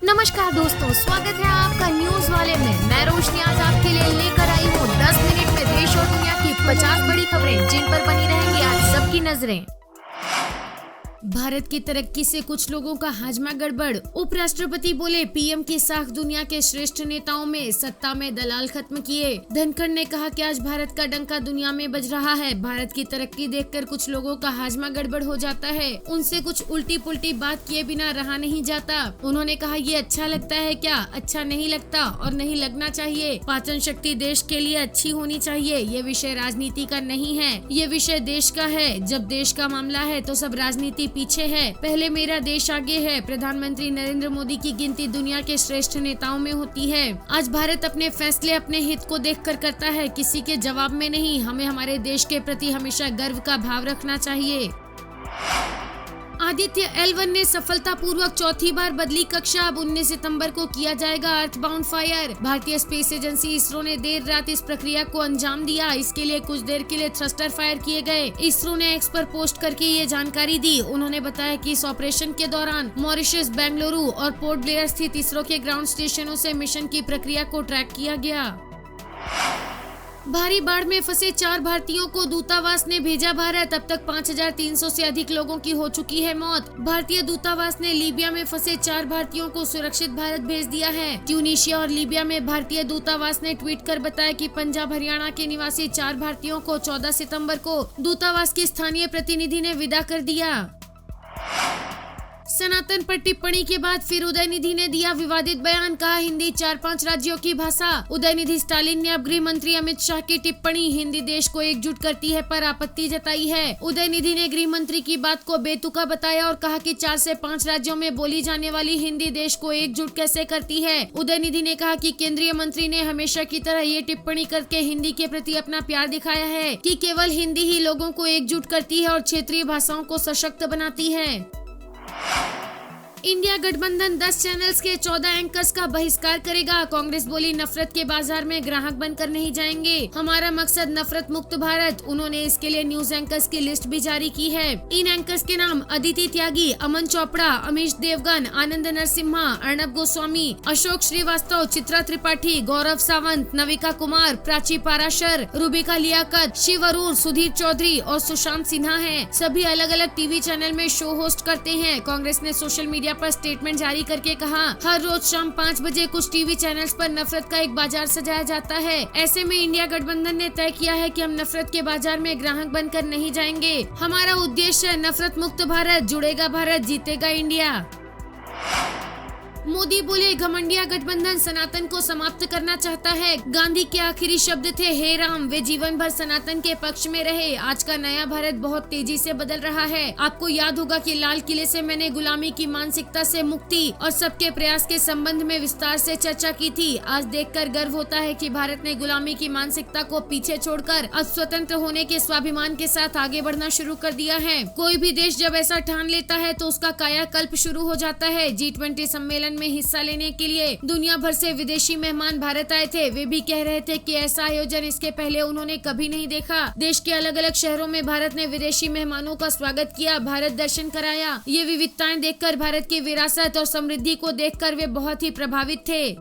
नमस्कार दोस्तों, स्वागत है आपका न्यूज वाले में। मैं रोशनी आज आपके लिए लेकर आई हूँ 10 मिनट में देश और दुनिया की 50 बड़ी खबरें जिन पर बनी रहेंगी आज सबकी नजरें। भारत की तरक्की से कुछ लोगों का हाजमा गड़बड़। उपराष्ट्रपति बोले पीएम की साख दुनिया के श्रेष्ठ नेताओं में सत्ता में दलाल खत्म किए। धनखड़ ने कहा कि आज भारत का डंका दुनिया में बज रहा है। भारत की तरक्की देखकर कुछ लोगों का हाजमा गड़बड़ हो जाता है, उनसे कुछ उल्टी पुल्टी बात किए बिना रहा नहीं जाता। उन्होंने कहा ये अच्छा लगता है क्या? अच्छा नहीं लगता और नहीं लगना चाहिए। पाचन शक्ति देश के लिए अच्छी होनी चाहिए। ये विषय राजनीति का नहीं है, ये विषय देश का है। जब देश का मामला है तो सब राजनीति पीछे है, पहले मेरा देश आगे है। प्रधानमंत्री नरेंद्र मोदी की गिनती दुनिया के श्रेष्ठ नेताओं में होती है। आज भारत अपने फैसले अपने हित को देखकर करता है, किसी के जवाब में नहीं। हमें हमारे देश के प्रति हमेशा गर्व का भाव रखना चाहिए। आदित्य L1 ने सफलतापूर्वक चौथी बार बदली कक्षा। अब 19 सितंबर को किया जाएगा अर्थबाउंड फायर। भारतीय स्पेस एजेंसी इसरो ने देर रात इस प्रक्रिया को अंजाम दिया। इसके लिए कुछ देर के लिए थ्रस्टर फायर किए गए। इसरो ने एक्स पर पोस्ट करके ये जानकारी दी। उन्होंने बताया कि इस ऑपरेशन के दौरान मॉरिशस, बेंगलुरु और पोर्ट ब्लेयर स्थित इसरो के ग्राउंड स्टेशनों से मिशन की प्रक्रिया को ट्रैक किया गया। भारी बाढ़ में फंसे 4 भारतीयों को दूतावास ने भेजा भारत। अब तक 5300 से अधिक लोगों की हो चुकी है मौत। भारतीय दूतावास ने लीबिया में फंसे 4 भारतीयों को सुरक्षित भारत भेज दिया है। ट्यूनीशिया और लीबिया में भारतीय दूतावास ने ट्वीट कर बताया कि पंजाब हरियाणा के निवासी 4 भारतीयों को 14 सितंबर को दूतावास के स्थानीय प्रतिनिधि ने विदा कर दिया। सनातन पर टिप्पणी के बाद फिर उदयनिधि ने दिया विवादित बयान। कहा हिंदी 4-5 राज्यों की भाषा। उदयनिधि स्टालिन ने अब गृह मंत्री अमित शाह की टिप्पणी हिंदी देश को एकजुट करती है पर आपत्ति जताई है। उदयनिधि ने गृह मंत्री की बात को बेतुका बताया और कहा कि 4 से 5 राज्यों में बोली जाने वाली हिंदी देश को एकजुट कैसे करती है। उदयनिधि ने कहा कि केंद्रीय मंत्री ने हमेशा की तरह ये टिप्पणी करके हिंदी के प्रति अपना प्यार दिखाया है कि केवल हिंदी ही लोगों को एकजुट करती है और क्षेत्रीय भाषाओं को सशक्त बनाती है। इंडिया गठबंधन 10 चैनल्स के 14 एंकर्स का बहिष्कार करेगा। कांग्रेस बोली नफरत के बाजार में ग्राहक बनकर नहीं जाएंगे। हमारा मकसद नफरत मुक्त भारत। उन्होंने इसके लिए न्यूज एंकर्स की लिस्ट भी जारी की है। इन एंकर्स के नाम अदिति त्यागी, अमन चोपड़ा, अमीश देवगन, आनंद नरसिम्हा, अर्णब गोस्वामी, अशोक श्रीवास्तव, चित्रा त्रिपाठी, गौरव सावंत, नविका कुमार, प्राची पाराशर, रूबिका लियाकत, शिव अरुण, सुधीर चौधरी और सुशांत सिन्हा हैं। सभी अलग अलग टीवी चैनल में शो होस्ट करते हैं। कांग्रेस ने सोशल मीडिया पर स्टेटमेंट जारी करके कहा हर रोज शाम 5 बजे कुछ टीवी चैनल्स पर नफरत का एक बाजार सजाया जाता है। ऐसे में इंडिया गठबंधन ने तय किया है कि हम नफरत के बाजार में ग्राहक बनकर नहीं जाएंगे। हमारा उद्देश्य है नफरत मुक्त भारत। जुड़ेगा भारत, जीतेगा इंडिया। मोदी बोले घमंडिया गठबंधन सनातन को समाप्त करना चाहता है। गांधी के आखिरी शब्द थे हे राम। वे जीवन भर सनातन के पक्ष में रहे। आज का नया भारत बहुत तेजी से बदल रहा है। आपको याद होगा कि लाल किले से मैंने गुलामी की मानसिकता से मुक्ति और सबके प्रयास के संबंध में विस्तार से चर्चा की थी। आज देखकर गर्व होता है कि भारत ने गुलामी की मानसिकता को पीछे छोड़कर अब स्वतंत्र होने के स्वाभिमान के साथ आगे बढ़ना शुरू कर दिया है। कोई भी देश जब ऐसा ठान लेता है तो उसका कायाकल्प शुरू हो जाता है। G20 सम्मेलन में हिस्सा लेने के लिए दुनिया भर से विदेशी मेहमान भारत आए थे। वे भी कह रहे थे कि ऐसा आयोजन इसके पहले उन्होंने कभी नहीं देखा। देश के अलग अलग शहरों में भारत ने विदेशी मेहमानों का स्वागत किया, भारत दर्शन कराया। ये विविधताएं देखकर, भारत की विरासत और समृद्धि को देखकर वे बहुत ही प्रभावित थे।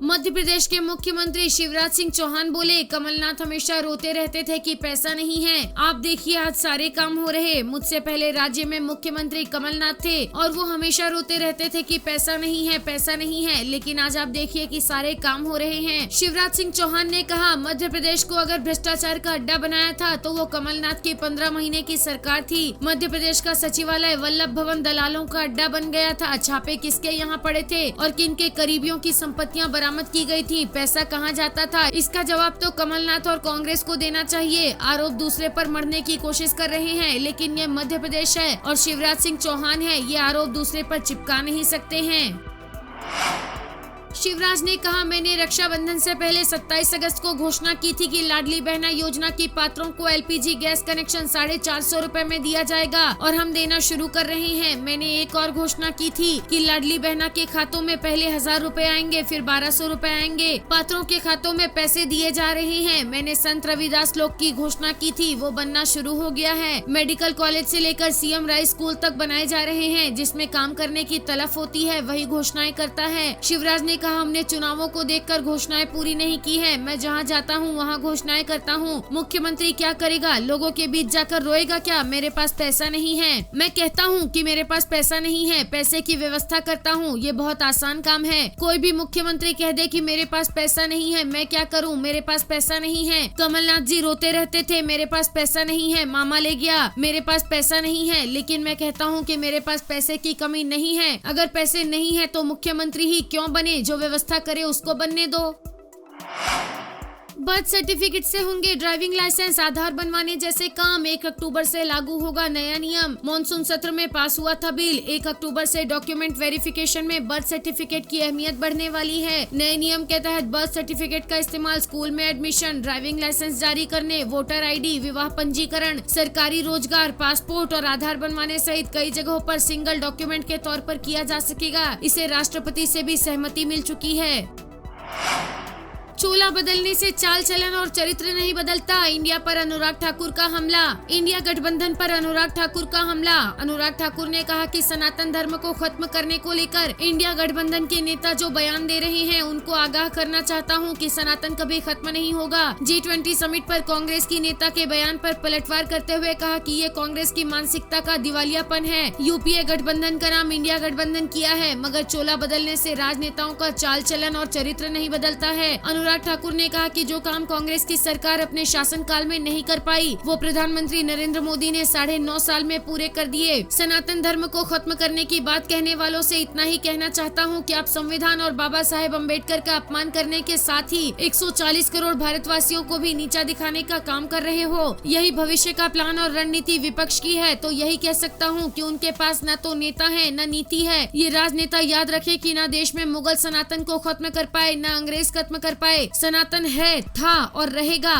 मध्य प्रदेश के मुख्यमंत्री शिवराज सिंह चौहान बोले कमलनाथ हमेशा रोते रहते थे कि पैसा नहीं है। आप देखिए आज सारे काम हो रहे। मुझसे पहले राज्य में मुख्यमंत्री कमलनाथ थे और वो हमेशा रोते रहते थे कि पैसा नहीं है, पैसा नहीं है। लेकिन आज आप देखिए कि सारे काम हो रहे हैं। शिवराज सिंह चौहान ने कहा मध्य प्रदेश को अगर भ्रष्टाचार का अड्डा बनाया था तो वो कमलनाथ की 15 महीने की सरकार थी। मध्य प्रदेश का सचिवालय वल्लभ भवन दलालों का अड्डा बन गया था। छापे किसके यहाँ पड़े थे और किन के करीबियों की संपत्तियां बरामद की गई थी, पैसा कहां जाता था? इसका जवाब तो कमलनाथ और कांग्रेस को देना चाहिए। आरोप दूसरे पर मढ़ने की कोशिश कर रहे हैं, लेकिन ये मध्य प्रदेश है और शिवराज सिंह चौहान है। ये आरोप दूसरे पर चिपका नहीं सकते हैं। शिवराज ने कहा, मैंने रक्षाबंधन से पहले 27 अगस्त को घोषणा की थी कि लाडली बहना योजना की पात्रों को एलपीजी गैस कनेक्शन 450 रुपए में दिया जाएगा और हम देना शुरू कर रहे हैं। मैंने एक और घोषणा की थी कि लाडली बहना के खातों में पहले 1000 रुपए आएंगे, फिर 1200 रुपए आएंगे। पात्रों के खातों में पैसे दिए जा रहे हैं। मैंने संत रविदास श्लोक की घोषणा की थी, वो बनना शुरू हो गया है। मेडिकल कॉलेज से लेकर सीएम राइस स्कूल तक बनाए जा रहे हैं। जिसमें काम करने की तलफ होती है वही घोषणाएं करता है। शिवराज ने कहा, हमने चुनावों को देखकर घोषणाएं पूरी नहीं की है। मैं जहां जाता हूं वहां घोषणाएं करता हूं। मुख्यमंत्री क्या करेगा? लोगों के बीच जाकर रोएगा क्या? मेरे पास पैसा नहीं है। मैं कहता हूं कि मेरे पास पैसा नहीं है, पैसे की व्यवस्था करता हूं। ये बहुत आसान काम है। कोई भी मुख्यमंत्री कह दे कि मेरे पास पैसा नहीं है, मैं क्या करूं? मेरे पास पैसा नहीं है। कमलनाथ जी रोते रहते थे, मेरे पास पैसा नहीं है, मामा ले गया, मेरे पास पैसा नहीं है। लेकिन मैं कहता हूं कि मेरे पास पैसे की कमी नहीं है। अगर पैसे नहीं है तो मुख्यमंत्री ही क्यों बने? जो व्यवस्था करे उसको बनने दो। बर्थ सर्टिफिकेट से होंगे ड्राइविंग लाइसेंस, आधार बनवाने जैसे काम। 1 अक्टूबर से लागू होगा नया नियम। मॉनसून सत्र में पास हुआ था बिल। 1 अक्टूबर से डॉक्यूमेंट वेरिफिकेशन में बर्थ सर्टिफिकेट की अहमियत बढ़ने वाली है। नए नियम के तहत बर्थ सर्टिफिकेट का इस्तेमाल स्कूल में एडमिशन, ड्राइविंग लाइसेंस जारी करने, वोटर ID, विवाह पंजीकरण, सरकारी रोजगार, पासपोर्ट और आधार बनवाने सहित कई जगहों पर सिंगल डॉक्यूमेंट के तौर पर किया जा सकेगा। इसे राष्ट्रपति से भी सहमति मिल चुकी है। चोला बदलने से चाल चलन और चरित्र नहीं बदलता, इंडिया पर अनुराग ठाकुर का हमला। इंडिया गठबंधन पर अनुराग ठाकुर का हमला। अनुराग ठाकुर ने कहा कि सनातन धर्म को खत्म करने को लेकर इंडिया गठबंधन के नेता जो बयान दे रहे हैं उनको आगाह करना चाहता हूं कि सनातन कभी खत्म नहीं होगा। G20 समिट पर कांग्रेस की नेता के बयान पर पलटवार करते हुए कहा कि ये कांग्रेस की मानसिकता का दिवालियापन है। यूपीए गठबंधन का नाम इंडिया गठबंधन किया है, मगर चोला बदलने से राजनेताओं का चाल चलन और चरित्र नहीं बदलता है। अनुराग ठाकुर ने कहा कि जो काम कांग्रेस की सरकार अपने शासनकाल में नहीं कर पाई वो प्रधानमंत्री नरेंद्र मोदी ने 9.5 साल में पूरे कर दिए। सनातन धर्म को खत्म करने की बात कहने वालों से इतना ही कहना चाहता हूं कि आप संविधान और बाबा साहेब अम्बेडकर का अपमान करने के साथ ही 140 करोड़ भारतवासियों को भी नीचा दिखाने का काम कर रहे हो। यही भविष्य का प्लान और रणनीति विपक्ष की है। तो यही कह सकता हूँ कि उनके पास न तो नेता है न नीति है। ये राजनेता याद रखे कि न देश में मुगल सनातन को खत्म कर पाए न अंग्रेज खत्म कर पाए। सनातन है, था और रहेगा।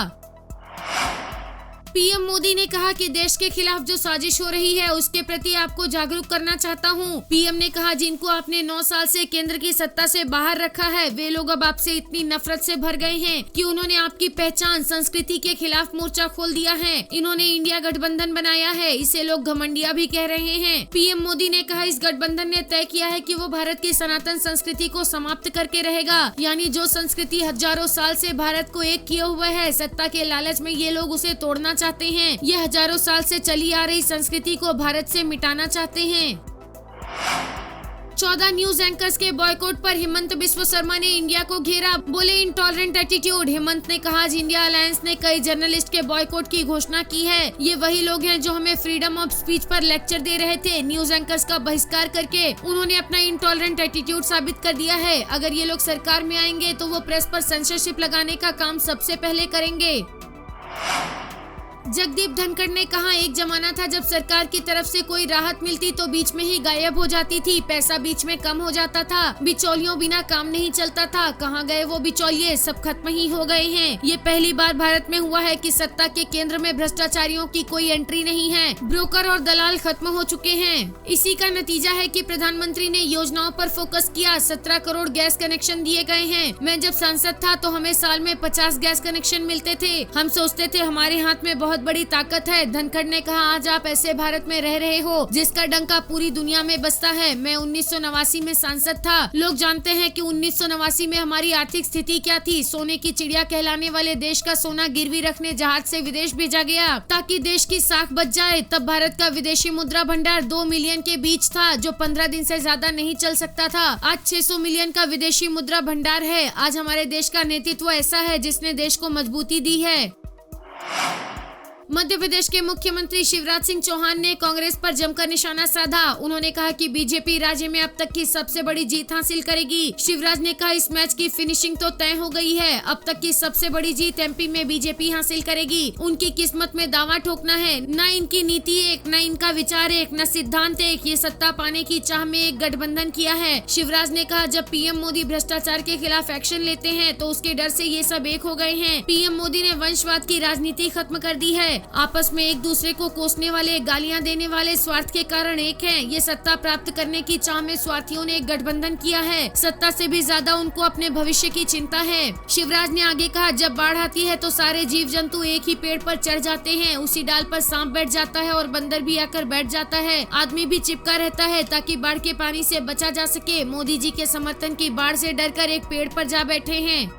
पीएम मोदी ने कहा कि देश के खिलाफ जो साजिश हो रही है उसके प्रति आपको जागरूक करना चाहता हूं। पीएम ने कहा, जिनको आपने 9 साल से केंद्र की सत्ता से बाहर रखा है वे लोग अब आपसे इतनी नफरत से भर गए हैं कि उन्होंने आपकी पहचान संस्कृति के खिलाफ मोर्चा खोल दिया है। इन्होंने इंडिया गठबंधन बनाया है, इसे लोग घमंडिया भी कह रहे हैं। पीएम मोदी ने कहा, इस गठबंधन ने तय किया है कि वो भारत की सनातन संस्कृति को समाप्त करके रहेगा। यानी जो संस्कृति हजारों साल से भारत को एक किए हुए है, सत्ता के लालच में ये लोग उसे तोड़ना चाहते हैं। ये हजारों साल से चली आ रही संस्कृति को भारत से मिटाना चाहते हैं। 14 न्यूज एंकर्स के बॉयकॉट पर हिमंत बिस्व शर्मा ने इंडिया को घेरा, बोले इंटॉलरेंट एटीट्यूड। हिमंत ने कहा, आज इंडिया अलायंस ने कई जर्नलिस्ट के बॉयकॉट की घोषणा की है। ये वही लोग हैं जो हमें फ्रीडम ऑफ स्पीच पर लेक्चर दे रहे थे। न्यूज एंकर्स का बहिष्कार करके उन्होंने अपना इंटॉलरेंट एटीट्यूड साबित कर दिया है। अगर ये लोग सरकार में आएंगे तो वो प्रेस पर सेंसरशिप लगाने का काम सबसे पहले करेंगे। जगदीप धनखड़ ने कहा, एक जमाना था जब सरकार की तरफ से कोई राहत मिलती तो बीच में ही गायब हो जाती थी, पैसा बीच में कम हो जाता था, बिचौलियों बिना काम नहीं चलता था। कहाँ गए वो बिचौलिए? सब खत्म ही हो गए हैं। ये पहली बार भारत में हुआ है कि सत्ता के केंद्र में भ्रष्टाचारियों की कोई एंट्री नहीं है। ब्रोकर और दलाल खत्म हो चुके हैं। इसी का नतीजा है कि प्रधानमंत्री ने योजनाओं पर फोकस किया। 17 करोड़ गैस कनेक्शन दिए गए हैं। मैं जब सांसद था तो हमें साल में 50 गैस कनेक्शन मिलते थे। हम सोचते थे हमारे हाथ में बहुत बड़ी ताकत है। धनखड़ ने कहा, आज आप ऐसे भारत में रह रहे हो जिसका डंका पूरी दुनिया में बजता है। मैं 1989 में सांसद था। लोग जानते हैं कि 1989 में हमारी आर्थिक स्थिति क्या थी। सोने की चिड़िया कहलाने वाले देश का सोना गिरवी रखने जहाज से विदेश भेजा गया ताकि देश की साख बच जाए। तब भारत का विदेशी मुद्रा भंडार 2 मिलियन के बीच था, जो 15 दिन से ज्यादा नहीं चल सकता था। आज 600 मिलियन का विदेशी मुद्रा भंडार है। आज हमारे देश का नेतृत्व ऐसा है जिसने देश को मजबूती दी है। मध्य प्रदेश के मुख्यमंत्री शिवराज सिंह चौहान ने कांग्रेस पर जमकर निशाना साधा। उन्होंने कहा कि बीजेपी राज्य में अब तक की सबसे बड़ी जीत हासिल करेगी। शिवराज ने कहा इस मैच की फिनिशिंग तो तय हो गई है, अब तक की सबसे बड़ी जीत एमपी में बीजेपी हासिल करेगी। उनकी किस्मत में दावा ठोकना है, न इनकी नीति एक, न इनका विचार एक, न सिद्धांत एक, ये सत्ता पाने की चाह में एक गठबंधन किया है। शिवराज ने कहा जब पीएम मोदी भ्रष्टाचार के खिलाफ एक्शन लेते हैं तो उसके डर से ये सब एक हो गए हैं। पीएम मोदी ने वंशवाद की राजनीति खत्म कर दी है। आपस में एक दूसरे को कोसने वाले, गालियां देने वाले स्वार्थ के कारण एक हैं। ये सत्ता प्राप्त करने की चाह में स्वार्थियों ने एक गठबंधन किया है। सत्ता से भी ज्यादा उनको अपने भविष्य की चिंता है। शिवराज ने आगे कहा जब बाढ़ आती है तो सारे जीव जंतु एक ही पेड़ पर चढ़ जाते हैं, उसी डाल पर सांप बैठ जाता है और बंदर भी आकर बैठ जाता है। आदमी भी चिपका रहता है ताकि बाढ़ के पानी से बचा जा सके। मोदी जी के समर्थन की बाढ़ से डरकर एक पेड़ पर जा बैठे हैं।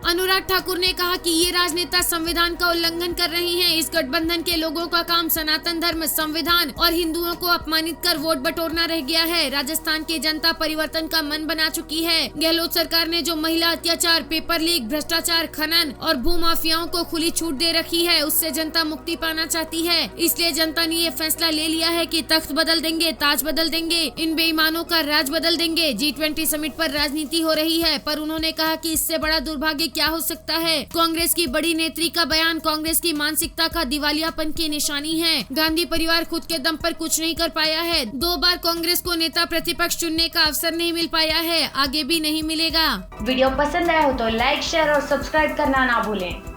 अनुराग ठाकुर ने कहा कि ये राजनेता संविधान का उल्लंघन कर रहे हैं। इस गठबंधन के लोगों का काम सनातन धर्म, संविधान और हिंदुओं को अपमानित कर वोट बटोरना रह गया है। राजस्थान की जनता परिवर्तन का मन बना चुकी है। गहलोत सरकार ने जो महिला अत्याचार, पेपर लीक, भ्रष्टाचार, खनन और भूमाफियाओं को खुली छूट दे रखी है, उससे जनता मुक्ति पाना चाहती है। इसलिए जनता ने ये फैसला ले लिया है कि तख्त बदल देंगे, ताज बदल देंगे, इन बेईमानों का राज बदल देंगे। G20 समिट पर राजनीति हो रही है, पर उन्होंने कहा कि इससे बड़ा दुर्भाग्य क्या हो सकता है। कांग्रेस की बड़ी नेत्री का बयान कांग्रेस की मानसिकता का दिवालियापन की निशानी है। गांधी परिवार खुद के दम पर कुछ नहीं कर पाया है। 2 बार कांग्रेस को नेता प्रतिपक्ष चुनने का अवसर नहीं मिल पाया है, आगे भी नहीं मिलेगा। वीडियो पसंद आया हो तो लाइक, शेयर और सब्सक्राइब करना ना भूलें।